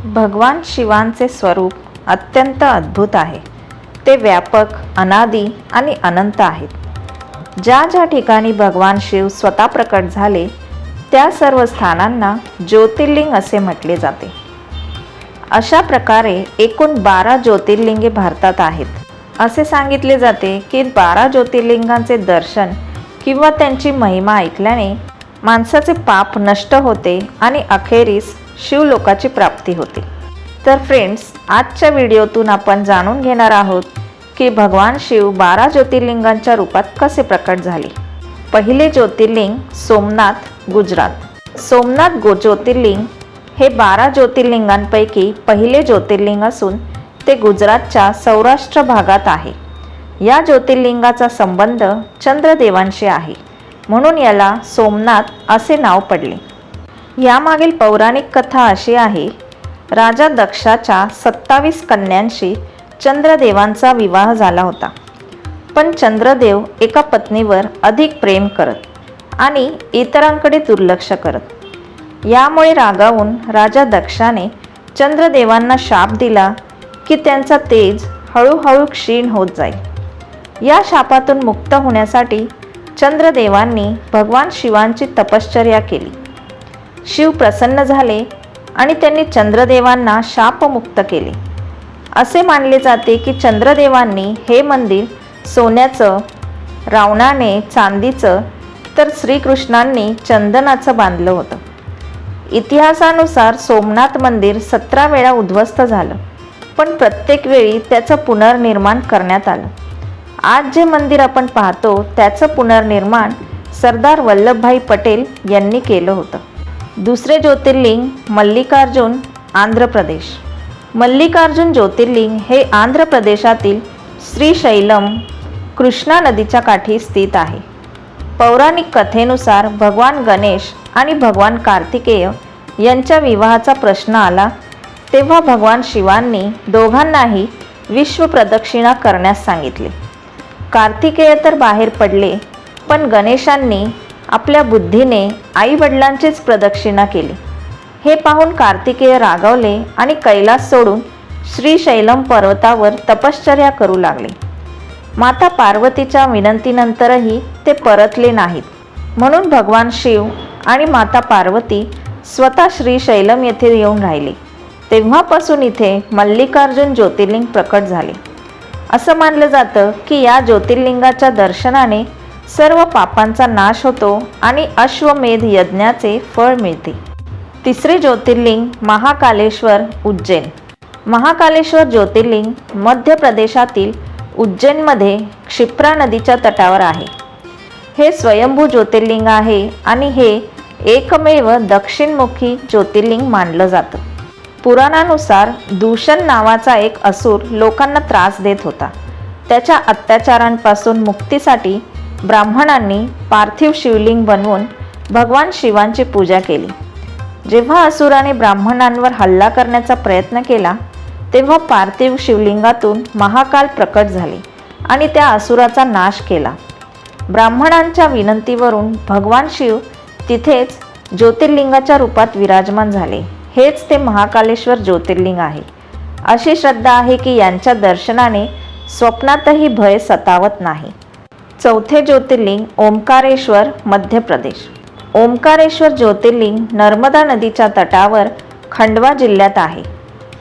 भगवान शिवांचे स्वरूप अत्यंत अद्भुत आहे. ते व्यापक, अनादी आणि अनंत आहेत. ज्या ज्या ठिकाणी भगवान शिव स्वतः प्रकट झाले त्या सर्व स्थानांना ज्योतिर्लिंग असे म्हटले जाते. अशा प्रकारे एकूण 12 ज्योतिर्लिंगे भारतात आहेत. असे सांगितले जाते की 12 ज्योतिर्लिंगांचे दर्शन किंवा त्यांची महिमा ऐकल्याने माणसाचे पाप नष्ट होते आणि अखेरीस शिवलोकाची प्राप्ती होते. तर फ्रेंड्स, आजच्या व्हिडिओतून आपण जाणून घेणार आहोत की भगवान शिव 12 ज्योतिर्लिंगांच्या रूपात कसे प्रकट झाले. पहिले ज्योतिर्लिंग सोमनाथ, गुजरात. सोमनाथ ज्योतिर्लिंग हे 12 ज्योतिर्लिंगांपैकी पहिले ज्योतिर्लिंग असून ते गुजरातच्या सौराष्ट्र भागात आहे. या ज्योतिर्लिंगाचा संबंध चंद्रदेवांशी आहे, म्हणून याला सोमनाथ असे नाव पडले. यामागील पौराणिक कथा अशी आहे, राजा दक्षाच्या 27 कन्यांशी चंद्रदेवांचा विवाह झाला होता. पण चंद्रदेव एका पत्नीवर अधिक प्रेम करत आणि इतरांकडे दुर्लक्ष करत. यामुळे रागावून राजा दक्षाने चंद्रदेवांना शाप दिला की त्यांचा तेज हळूहळू क्षीण होत जाईल. या शापातून मुक्त होण्यासाठी चंद्रदेवांनी भगवान शिवांची तपश्चर्या केली. शिव प्रसन्न झाले आणि त्यांनी चंद्रदेवांना शापमुक्त केले. असे मानले जाते की चंद्रदेवांनी हे मंदिर सोन्याचं, रावणाने चांदीचं तर श्रीकृष्णांनी चंदनाचं बांधलं होतं. इतिहासानुसार सोमनाथ मंदिर 17 वेळा उद्ध्वस्त झालं, पण प्रत्येक वेळी त्याचं पुनर्निर्माण करण्यात आलं. आज जे मंदिर आपण पाहतो त्याचं पुनर्निर्माण सरदार वल्लभभाई पटेल यांनी केलं होतं. दुसरे ज्योतिर्लिंग मल्लिकार्जुन, आंध्र प्रदेश. मल्लिकार्जुन ज्योतिर्लिंग हे आंध्र प्रदेशातील श्रीशैलम कृष्णा नदीच्या काठी स्थित आहे. पौराणिक कथेनुसार भगवान गणेश आणि भगवान कार्तिकेय यांच्या विवाहाचा प्रश्न आला तेव्हा भगवान शिवांनी दोघांनाही विश्व प्रदक्षिणा करण्यास सांगितले. कार्तिकेय तर बाहेर पडले, पण गणेशांनी आपल्या बुद्धीने आईवडिलांचीच प्रदक्षिणा केली. हे पाहून कार्तिकेय रागावले आणि कैलास सोडून श्रीशैलम पर्वतावर तपश्चर्या करू लागले. माता पार्वतीच्या विनंतीनंतरही ते परतले नाहीत, म्हणून भगवान शिव आणि माता पार्वती स्वतः श्रीशैलम येथे येऊन राहिले. तेव्हापासून इथे मल्लिकार्जुन ज्योतिर्लिंग प्रकट झाले. असं मानलं जातं की या ज्योतिर्लिंगाच्या दर्शनाने सर्व पापांचा नाश होतो आणि अश्वमेध यज्ञाचे फळ मिळते. तिसरे ज्योतिर्लिंग महाकालेश्वर, उज्जैन. महाकालेश्वर ज्योतिर्लिंग मध्य प्रदेशातील उज्जैनमध्ये क्षिप्रा नदीच्या तटावर आहे. हे स्वयंभू ज्योतिर्लिंग आहे आणि हे एकमेव दक्षिणमुखी ज्योतिर्लिंग मानलं जातं. पुराणानुसार दूषण नावाचा एक असुर लोकांना त्रास देत होता. त्याच्या अत्याचारांपासून मुक्तीसाठी ब्राह्मणांनी पार्थिव शिवलिंग बनवून भगवान शिवांची पूजा केली. जेव्हा असुराने ब्राह्मणांवर हल्ला करण्याचा प्रयत्न केला तेव्हा पार्थिव शिवलिंगातून महाकाल प्रकट झाले आणि त्या असुराचा नाश केला. ब्राह्मणांच्या विनंतीवरून भगवान शिव तिथेच ज्योतिर्लिंगाच्या रूपात विराजमान झाले. हेच ते महाकालेश्वर ज्योतिर्लिंग आहे. अशी श्रद्धा आहे की यांच्या दर्शनाने स्वप्नातही भय सतावत नाही. चौथे ज्योतिर्लिंग ओंकारेश्वर, मध्य प्रदेश. ओंकारेश्वर ज्योतिर्लिंग नर्मदा नदीच्या तटावर खंडवा जिल्ह्यात आहे.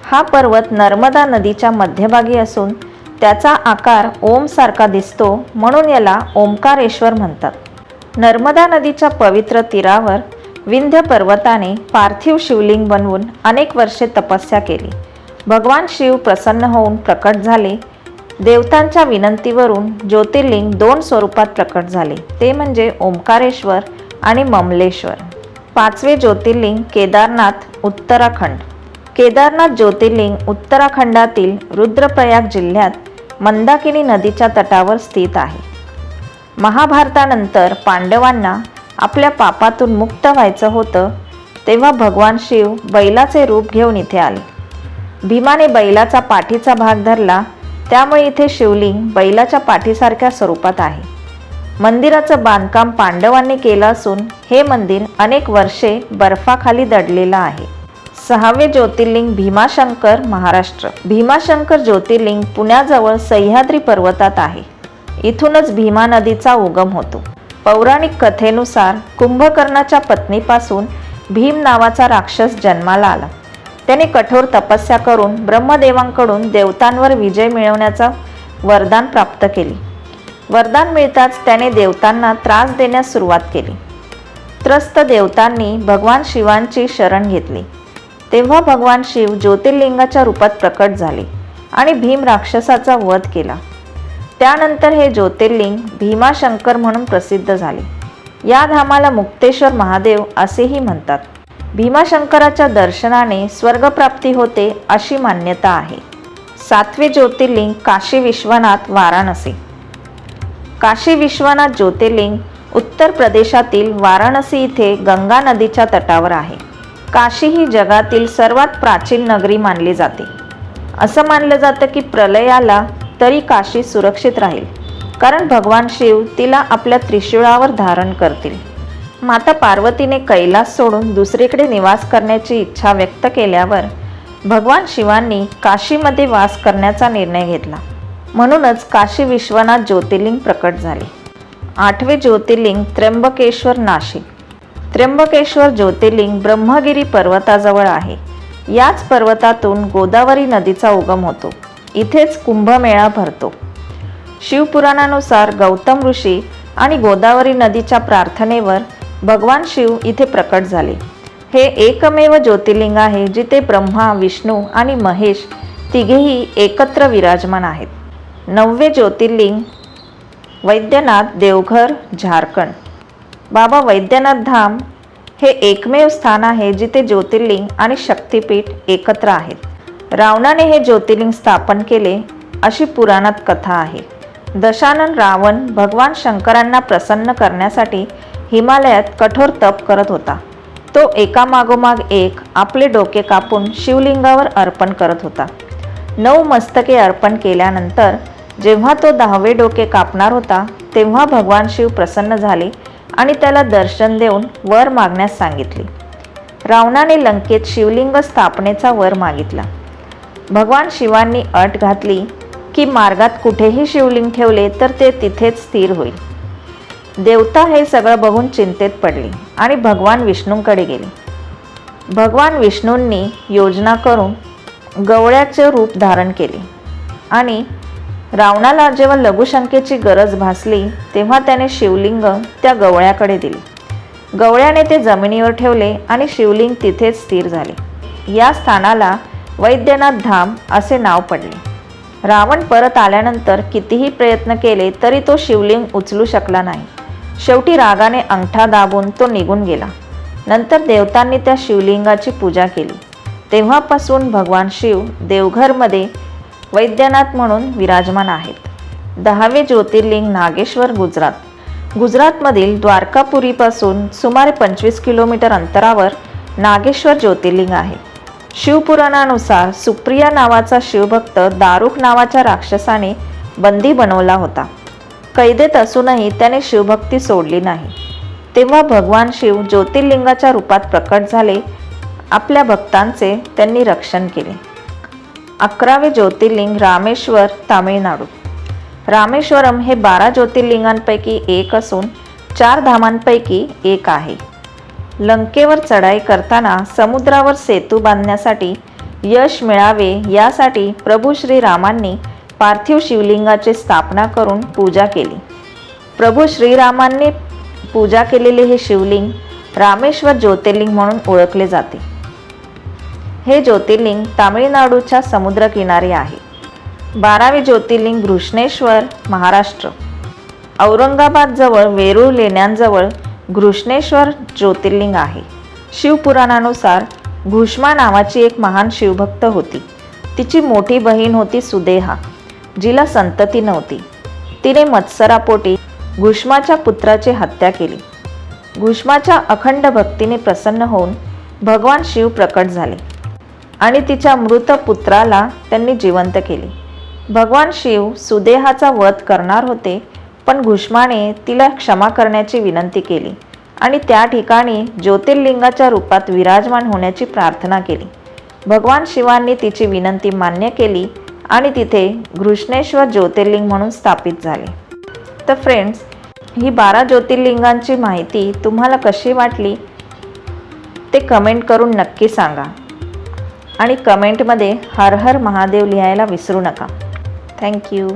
हा पर्वत नर्मदा नदीच्या मध्यभागी असून त्याचा आकार ओमसारखा दिसतो, म्हणून याला ओंकारेश्वर म्हणतात. नर्मदा नदीच्या पवित्र तीरावर विंध्य पर्वताने पार्थिव शिवलिंग बनवून अनेक वर्षे तपस्या केली. भगवान शिव प्रसन्न होऊन प्रकट झाले. देवतांच्या विनंतीवरून ज्योतिर्लिंग 2 स्वरूपात प्रकट झाले, ते म्हणजे ओंकारेश्वर आणि ममलेश्वर. पाचवे ज्योतिर्लिंग केदारनाथ, उत्तराखंड. केदारनाथ ज्योतिर्लिंग उत्तराखंडातील रुद्रप्रयाग जिल्ह्यात मंदाकिनी नदीच्या तटावर स्थित आहे. महाभारतानंतर पांडवांना आपल्या पापातून मुक्त व्हायचं होतं तेव्हा भगवान शिव बैलाचे रूप घेऊन इथे आले. भीमाने बैलाचा पाठीचा भाग धरला, त्यामुळे इथे शिवलिंग बैलाच्या पाठीसारख्या स्वरूपात आहे. मंदिराचं बांधकाम पांडवांनी केलं असून हे मंदिर अनेक वर्षे बर्फाखाली दडलेलं आहे. 6वे ज्योतिर्लिंग भीमाशंकर, महाराष्ट्र. भीमाशंकर ज्योतिर्लिंग पुण्याजवळ सह्याद्री पर्वतात आहे. इथूनच भीमा नदीचा उगम होतो. पौराणिक कथेनुसार कुंभकर्णाच्या पत्नीपासून भीम नावाचा राक्षस जन्माला आला. त्याने कठोर तपस्या करून ब्रह्मदेवांकडून देवतांवर विजय मिळवण्याचा वरदान प्राप्त केले. वरदान मिळताच त्याने देवतांना त्रास देण्यास सुरुवात केली. त्रस्त देवतांनी भगवान शिवांची शरण घेतली. तेव्हा भगवान शिव ज्योतिर्लिंगाच्या रूपात प्रकट झाले आणि भीम राक्षसाचा वध केला. त्यानंतर हे ज्योतिर्लिंग भीमाशंकर म्हणून प्रसिद्ध झाले. या धामाला मुक्तेश्वर महादेव असेही म्हणतात. भीमाशंकराच्या दर्शनाने स्वर्गप्राप्ती होते अशी मान्यता आहे. 7वे ज्योतिर्लिंग काशी विश्वनाथ, वाराणसी. काशी विश्वनाथ ज्योतिर्लिंग उत्तर प्रदेशातील वाराणसी इथे गंगा नदीच्या तटावर आहे. काशी ही जगातील सर्वात प्राचीन नगरी मानली जाते. असं मानलं जातं की प्रलय आला तरी काशी सुरक्षित राहील, कारण भगवान शिव तिला आपल्या त्रिशूळावर धारण करतील. माता पार्वतीने कैलास सोडून दुसरीकडे निवास करण्याची इच्छा व्यक्त केल्यावर भगवान शिवांनी काशीमध्ये वास करण्याचा निर्णय घेतला. म्हणूनच काशी विश्वनाथ ज्योतिर्लिंग प्रकट झाले. 8वे ज्योतिर्लिंग त्र्यंबकेश्वर, नाशिक. त्र्यंबकेश्वर ज्योतिर्लिंग ब्रह्मगिरी पर्वताजवळ आहे. याच पर्वतातून गोदावरी नदीचा उगम होतो. इथेच कुंभमेळा भरतो. शिवपुराणानुसार गौतम ऋषी आणि गोदावरी नदीच्या प्रार्थनेवर भगवान शिव इथे प्रकट झाले. हे एकमेव ज्योतिर्लिंग आहे जिथे ब्रह्मा, विष्णू आणि महेश तिघेही एकत्र विराजमान आहेत. 9वे ज्योतिर्लिंग वैद्यनाथ, देवघर, झारखंड. बाबा वैद्यनाथ धाम हे एकमेव स्थान आहे जिथे ज्योतिर्लिंग आणि शक्तिपीठ एकत्र आहेत. रावणाने हे ज्योतिर्लिंग स्थापन केले अशी पुराणात कथा आहे. दशानन रावण भगवान शंकरांना प्रसन्न करण्यासाठी हिमालयात कठोर तप करत होता. तो एकामागोमाग एक आपले डोके कापून शिवलिंगावर अर्पण करत होता. 9 मस्तके अर्पण केल्यानंतर जेव्हा तो 10वे डोके कापणार होता तेव्हा भगवान शिव प्रसन्न झाले आणि त्याला दर्शन देऊन वर मागण्यास सांगितले. रावणाने लंकेत शिवलिंग स्थापनेचा वर मागितला. भगवान शिवांनी अट घातली की मार्गात कुठेही शिवलिंग ठेवले तर ते तिथेच स्थिर होईल. देवता हे सगळं बघून चिंतेत पडले आणि भगवान विष्णूंकडे गेले. भगवान विष्णूंनी योजना करून गवळ्याचे रूप धारण केले आणि रावणाला जेव्हा लघुशंकेची गरज भासली तेव्हा त्याने शिवलिंग त्या गवळ्याकडे दिले. गवळ्याने ते जमिनीवर ठेवले आणि शिवलिंग तिथेच स्थिर झाले. या स्थानाला वैद्यनाथ धाम असे नाव पडले. रावण परत आल्यानंतर कितीही प्रयत्न केले तरी तो शिवलिंग उचलू शकला नाही. शेवटी रागाने अंगठा दाबून तो निघून गेला. नंतर देवतांनी त्या शिवलिंगाची पूजा केली. तेव्हापासून भगवान शिव देवघरमध्ये वैद्यनाथ म्हणून विराजमान आहेत. 10वे ज्योतिर्लिंग नागेश्वर, गुजरात. गुजरातमधील द्वारकापुरीपासून सुमारे 25 किलोमीटर अंतरावर नागेश्वर ज्योतिर्लिंग आहे. शिवपुराणानुसार सुप्रिया नावाचा शिवभक्त दारुक नावाच्या राक्षसाने बंदी बनवला होता. कैदेत असूनही त्याने शिवभक्ती सोडली नाही. तेव्हा भगवान शिव ज्योतिर्लिंगाच्या रूपात प्रकट झाले. आपल्या भक्तांचे त्यांनी रक्षण केले. 11वे ज्योतिर्लिंग रामेश्वर, तामिळनाडू. रामेश्वरम हे 12 ज्योतिर्लिंगांपैकी एक असून 4 धामांपैकी एक आहे. लंकेवर चढाई करताना समुद्रावर सेतू बांधण्यासाठी यश मिळावे यासाठी प्रभू श्रीरामांनी पार्थिव शिवलिंगाची स्थापना करून पूजा केली. प्रभू श्रीरामांनी पूजा केलेले हे शिवलिंग रामेश्वर ज्योतिर्लिंग म्हणून ओळखले जाते. हे ज्योतिर्लिंग तामिळनाडूच्या समुद्रकिनारी आहे. 12वे ज्योतिर्लिंग घृष्णेश्वर, महाराष्ट्र. औरंगाबादजवळ वेरूळ लेण्यांजवळ घृष्णेश्वर ज्योतिर्लिंग आहे. शिवपुराणानुसार घुष्मा नावाची एक महान शिवभक्त होती. तिची मोठी बहीण होती सुदेहा, जिला संतती नव्हती. तिने मत्सरापोटी घुष्माच्या पुत्राची हत्या केली. घुष्माच्या अखंड भक्तीने प्रसन्न होऊन भगवान शिव प्रकट झाले आणि तिच्या मृत पुत्राला त्यांनी जिवंत केले. भगवान शिव सुदेहाचा वध करणार होते, पण घुष्माने तिला क्षमा करण्याची विनंती केली आणि त्या ठिकाणी ज्योतिर्लिंगाच्या रूपात विराजमान होण्याची प्रार्थना केली. भगवान शिवांनी तिची विनंती मान्य केली आणि तिथे घृष्णेश्वर ज्योतिर्लिंग म्हणून स्थापित झाले. तर फ्रेंड्स, ही 12 ज्योतिर्लिंगांची माहिती तुम्हाला कशी वाटली ते कमेंट करून नक्की सांगा आणि कमेंटमध्ये हर हर महादेव लिहायला विसरू नका. थँक्यू.